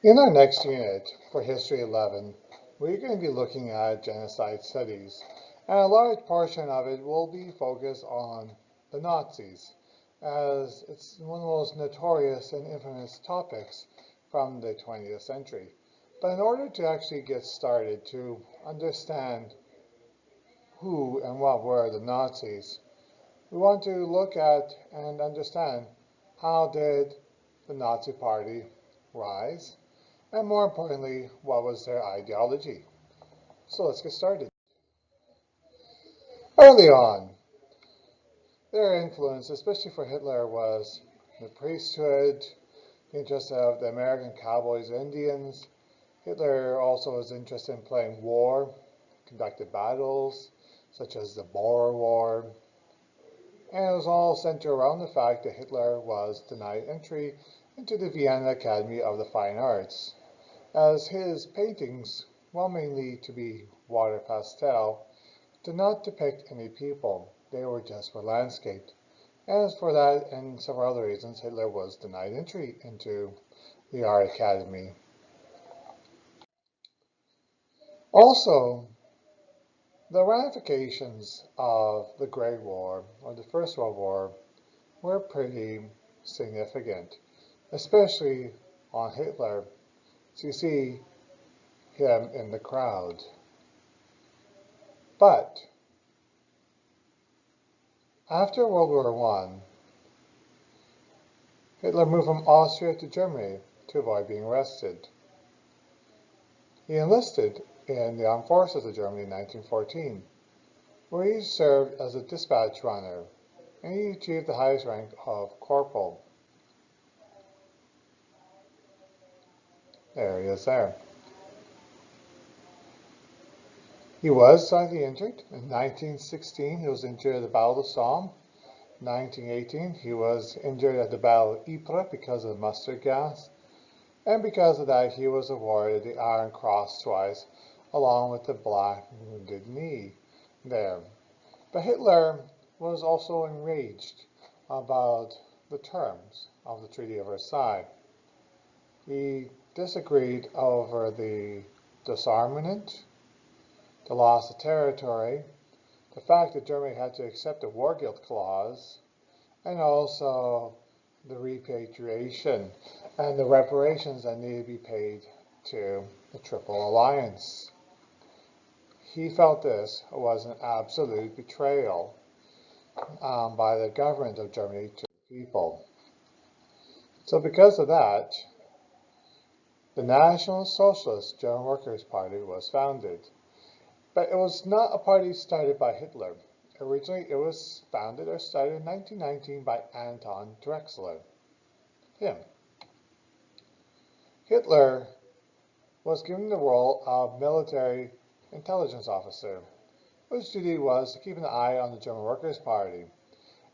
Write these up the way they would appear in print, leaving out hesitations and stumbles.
In our next unit for History 11, we're going to be looking at genocide studies, and a large portion of it will be focused on the Nazis, as it's one of the most notorious and infamous topics from the 20th century. But in order to actually get started to understand who and what were the Nazis, we want to look at and understand how did the Nazi Party rise, and more importantly, what was their ideology? So let's get started. Early on, their influence, especially for Hitler, was the priesthood, the interest of the American cowboys and Indians. Hitler also was interested in playing war, conducted battles, such as the Boer War, and it was all centered around the fact that Hitler was denied entry into the Vienna Academy of the Fine Arts, as his paintings, while mainly to be water pastel, did not depict any people. They were just for landscape. And as for that and several other reasons, Hitler was denied entry into the Art Academy. Also, the ramifications of the Great War, or the First World War, were pretty significant, especially on Hitler. So you see him in the crowd. But after World War I, Hitler moved from Austria to Germany to avoid being arrested. He enlisted in the Armed Forces of Germany in 1914, where he served as a dispatch runner, and he achieved the highest rank of corporal. There he is there. He was slightly injured. In 1916, he was injured at the Battle of the Somme. In 1918, he was injured at the Battle of Ypres because of mustard gas. And because of that, he was awarded the Iron Cross twice, along with the Black Wounded Knee there. But Hitler was also enraged about the terms of the Treaty of Versailles. He disagreed over the disarmament, the loss of territory, the fact that Germany had to accept the war guilt clause, and also the repatriation and the reparations that needed to be paid to the Triple Alliance. He felt this was an absolute betrayal by the government of Germany to the people. So because of that, the National Socialist German Workers' Party was founded. But it was not a party started by Hitler. Originally, it was founded or started in 1919 by Anton Drexler. Him. Hitler was given the role of military intelligence officer, whose duty was to keep an eye on the German Workers' Party.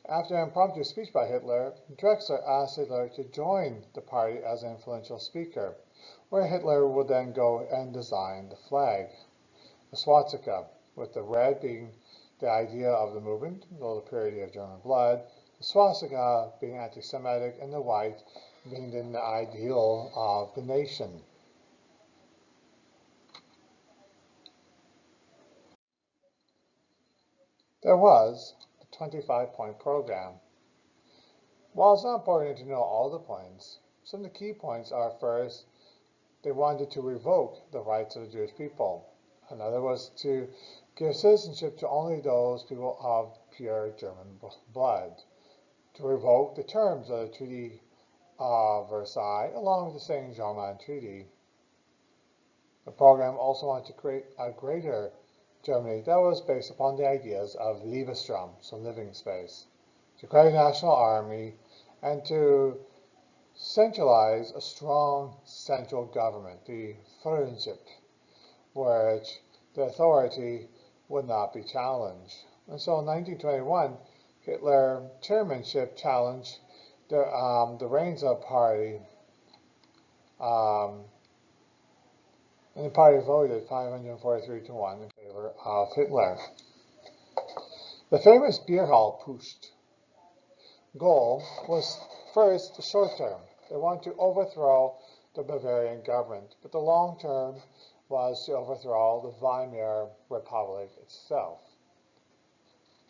After an impromptu speech by Hitler, Drexler asked Hitler to join the party as an influential speaker, where Hitler would then go and design the flag, the swastika, with the red being the idea of the movement, the purity of German blood, the swastika being anti-Semitic, and the white being the ideal of the nation. There was the 25-point program. While it's not important to know all the points, some of the key points are: first, they wanted to revoke the rights of the Jewish people. Another was to give citizenship to only those people of pure German blood. To revoke the terms of the Treaty of Versailles, along with the Saint-Germain Treaty. The program also wanted to create a greater Germany that was based upon the ideas of Lebensraum, so living space, to create a national army, and to centralize a strong central government, the Führership, which the authority would not be challenged. And so in 1921, Hitler chairmanship challenged the reins of the party, and the party voted 543 to 1 in favor of Hitler. The famous beer hall Putsch goal was first the short term, They wanted to overthrow the Bavarian government, but the long term was to overthrow the Weimar Republic itself.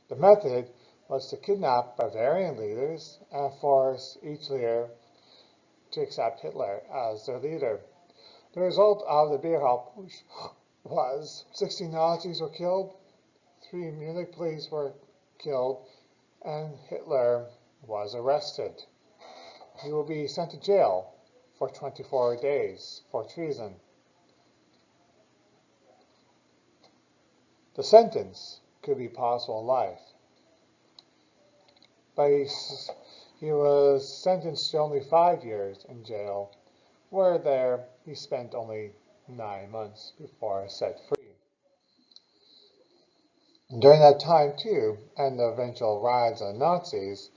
The method was to kidnap Bavarian leaders and force each leader to accept Hitler as their leader. The result of the Putsch was 16 Nazis were killed, 3 Munich police were killed, and Hitler was arrested. He will be sent to jail for 24 days for treason. The sentence could be possible life, but he was sentenced to only 5 years in jail, where there he spent only 9 months before set free. During that time, too, and the eventual rise of Nazis,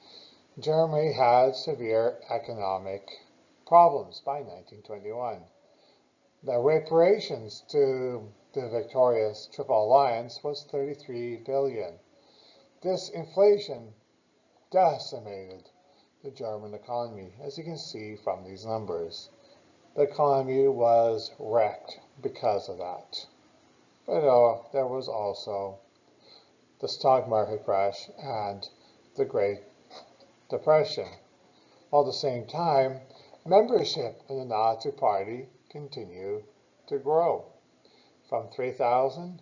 Germany had severe economic problems by 1921. The reparations to the victorious Triple Alliance was 33 billion. This inflation decimated the German economy, as you can see from these numbers. The economy was wrecked because of that. But there was also the stock market crash and the Great Depression. While at the same time, membership in the Nazi Party continued to grow from 3,000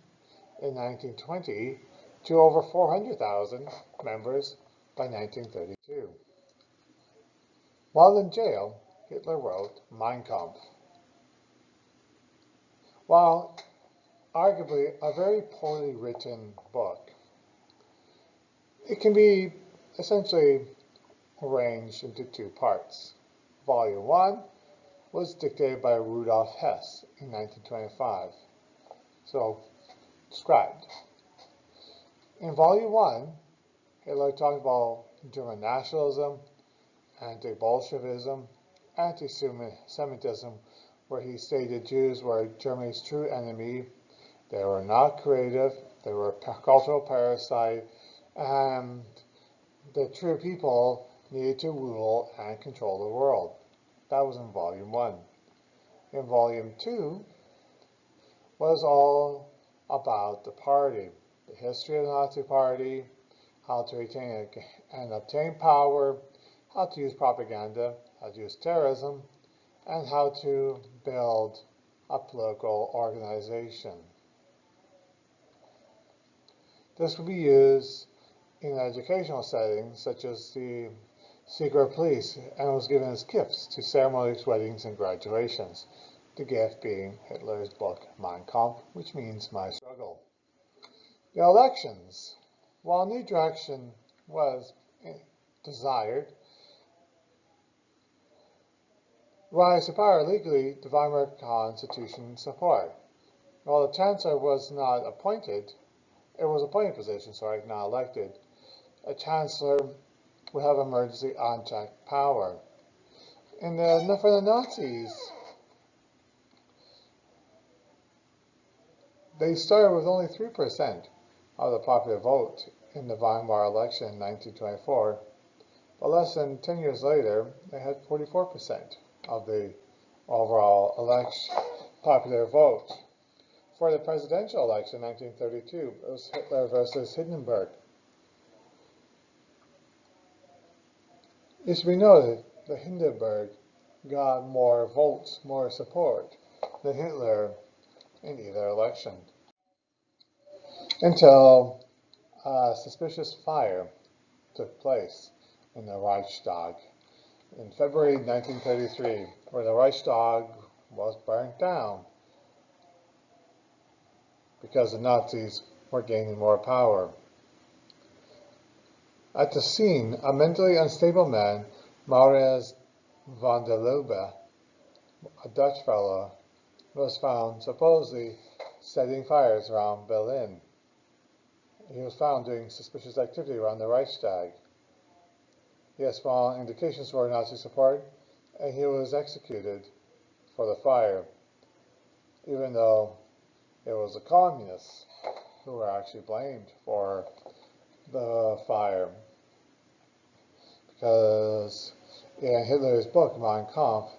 in 1920 to over 400,000 members by 1932. While in jail, Hitler wrote Mein Kampf. While arguably a very poorly written book, it can be essentially arranged into 2 parts. Volume 1 was dictated by Rudolf Hess in 1925, so described. In Volume 1, Hitler talked about German nationalism, anti-Bolshevism, anti-Semitism, where he stated Jews were Germany's true enemy. They were not creative, they were a cultural parasite, and the true people needed to rule and control the world. That was in Volume 1. In Volume 2 was all about the party, the history of the Nazi Party, how to retain and obtain power, how to use propaganda, how to use terrorism, and how to build a political organization. This would be used in educational settings such as the secret police, and was given as gifts to ceremonies, weddings, and graduations. The gift being Hitler's book Mein Kampf, which means My Struggle. The elections. While new direction was desired, rise to power legally, the Weimar Constitution support. While the Chancellor was not appointed, it was appointed position, sorry, not elected, a Chancellor would have emergency unchecked power. And for the Nazis, they started with only 3% of the popular vote in the Weimar election in 1924, but less than 10 years later, they had 44% of the overall popular vote. For the presidential election in 1932, it was Hitler versus Hindenburg. It should be noted that Hindenburg got more votes, more support than Hitler in either election, until a suspicious fire took place in the Reichstag in February 1933, where the Reichstag was burnt down because the Nazis were gaining more power. At the scene, a mentally unstable man, Maurits van der Lubbe, a Dutch fellow, was found supposedly setting fires around Berlin. He was found doing suspicious activity around the Reichstag. He had small indications for Nazi support, and he was executed for the fire, even though it was the communists who were actually blamed for the fire, because In Hitler's book, Mein Kampf,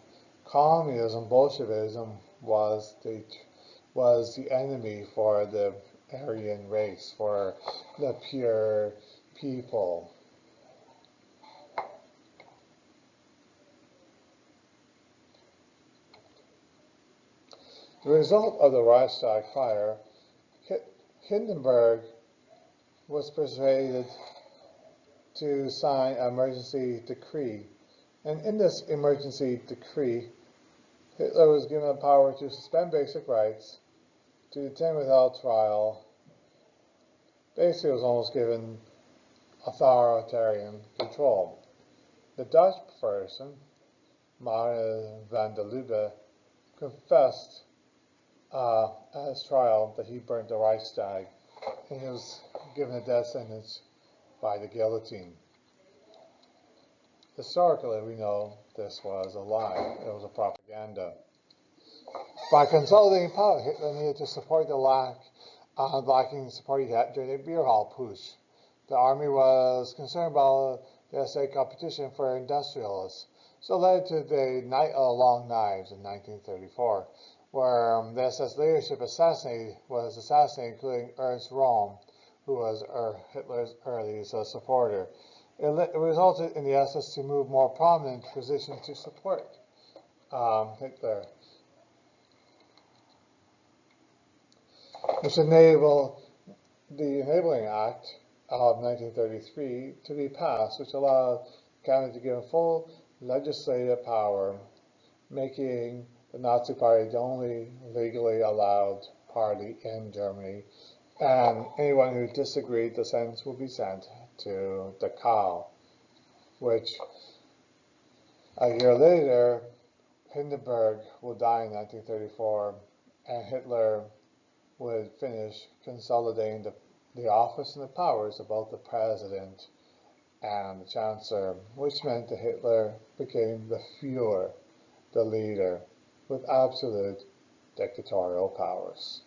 communism, Bolshevism was the enemy for the Aryan race, for the pure people. The result of the Reichstag Fire, Hindenburg was persuaded to sign an emergency decree. And in this emergency decree, Hitler was given the power to suspend basic rights, to detain without trial. Basically, was almost given authoritarian control. The Dutch person, Maarten van der Lubbe, confessed at his trial that he burnt the Reichstag, and he was given a death sentence by the guillotine. Historically, we know this was a lie. It was a propaganda. By consolidating power, Hitler needed to support the lacking support he had during the beer hall Putsch. The army was concerned about the SA competition for industrialists, so it led to the Night of the Long Knives in 1934, where the SS leadership was assassinated, including Ernst Röhm, who was Hitler's earliest supporter. It resulted in the SS to move more prominent positions to support Hitler, which enabled the Enabling Act of 1933 to be passed, which allowed the cabinet to give full legislative power, making the Nazi Party the only legally allowed party in Germany, and anyone who disagreed, the sentence would be sent to Dachau, which a year later, Hindenburg will die in 1934, and Hitler would finish consolidating the office and the powers of both the president and the chancellor, which meant that Hitler became the Führer, the leader, with absolute dictatorial powers.